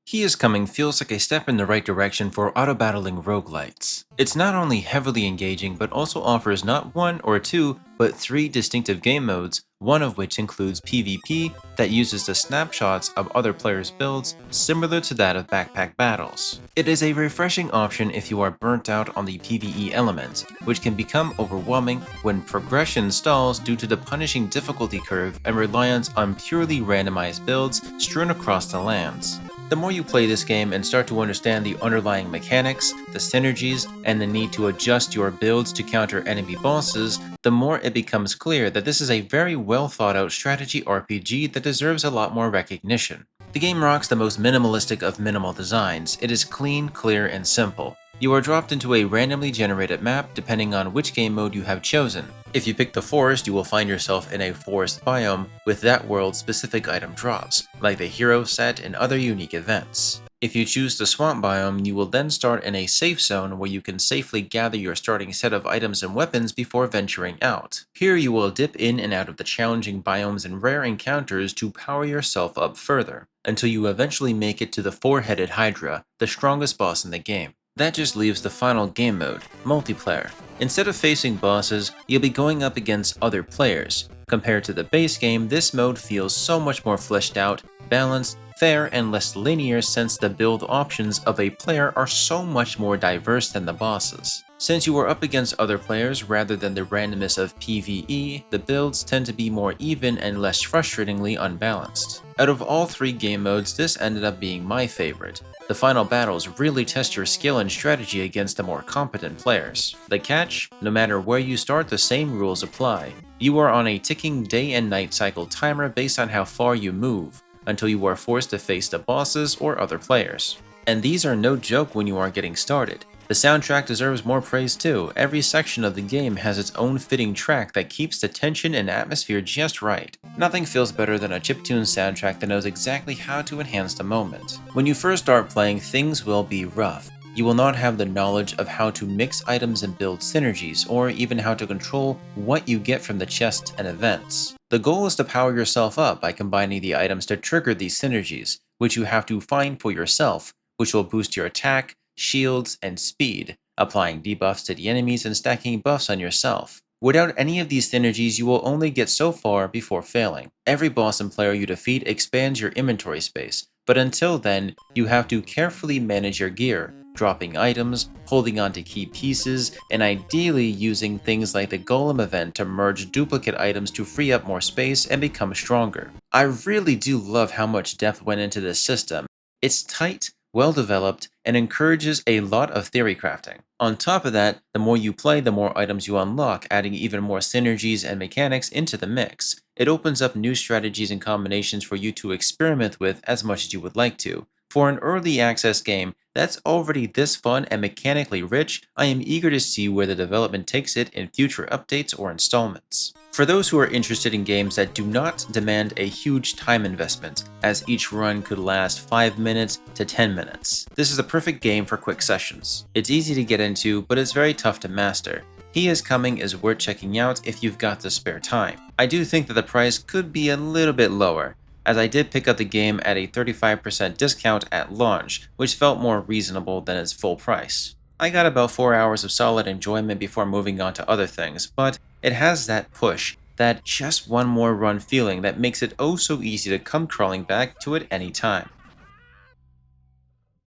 He is Coming feels like a step in the right direction for auto-battling roguelites. It's not only heavily engaging but also offers not one or two, but three distinctive game modes, one of which includes PvP that uses the snapshots of other players' builds similar to that of backpack battles. It is a refreshing option if you are burnt out on the PvE element, which can become overwhelming when progression stalls due to the punishing difficulty curve and reliance on purely randomized builds strewn across the lands. The more you play this game and start to understand the underlying mechanics, the synergies, and the need to adjust your builds to counter enemy bosses, the more it becomes clear that this is a very well thought out strategy RPG that deserves a lot more recognition. The game rocks the most minimalistic of minimal designs. It is clean, clear, and simple. You are dropped into a randomly generated map depending on which game mode you have chosen. If you pick the forest, you will find yourself in a forest biome with that world's specific item drops, like the hero set and other unique events. If you choose the swamp biome, you will then start in a safe zone where you can safely gather your starting set of items and weapons before venturing out. Here you will dip in and out of the challenging biomes and rare encounters to power yourself up further, until you eventually make it to the four-headed Hydra, the strongest boss in the game. That just leaves the final game mode, multiplayer. Instead of facing bosses, you'll be going up against other players. Compared to the base game, this mode feels so much more fleshed out, balanced, fair, and less linear since the build options of a player are so much more diverse than the bosses. Since you are up against other players rather than the randomness of PvE, the builds tend to be more even and less frustratingly unbalanced. Out of all three game modes, this ended up being my favorite. The final battles really test your skill and strategy against the more competent players. The catch? No matter where you start, the same rules apply. You are on a ticking day and night cycle timer based on how far you move, until you are forced to face the bosses or other players. And these are no joke when you are getting started. The soundtrack deserves more praise too. Every section of the game has its own fitting track that keeps the tension and atmosphere just right. Nothing feels better than a chiptune soundtrack that knows exactly how to enhance the moment. When you first start playing, things will be rough. You will not have the knowledge of how to mix items and build synergies, or even how to control what you get from the chests and events. The goal is to power yourself up by combining the items to trigger these synergies, which you have to find for yourself, which will boost your attack, shields, and speed, applying debuffs to the enemies and stacking buffs on yourself. Without any of these synergies, you will only get so far before failing. Every boss and player you defeat expands your inventory space, but until then, you have to carefully manage your gear, dropping items, holding onto key pieces, and ideally using things like the Golem event to merge duplicate items to free up more space and become stronger. I really do love how much depth went into this system. It's tight, well developed, and encourages a lot of theory crafting. On top of that, the more you play, the more items you unlock, adding even more synergies and mechanics into the mix. It opens up new strategies and combinations for you to experiment with as much as you would like to. For an early access game that's already this fun and mechanically rich, I am eager to see where the development takes it in future updates or installments. For those who are interested in games that do not demand a huge time investment, as each run could last 5 minutes to 10 minutes, this is a perfect game for quick sessions. It's easy to get into, but it's very tough to master. He Is Coming is worth checking out if you've got the spare time. I do think that the price could be a little bit lower, as I did pick up the game at a 35% discount at launch, which felt more reasonable than its full price. I got about 4 hours of solid enjoyment before moving on to other things, but it has that push, that just one more run feeling that makes it oh so easy to come crawling back to it anytime.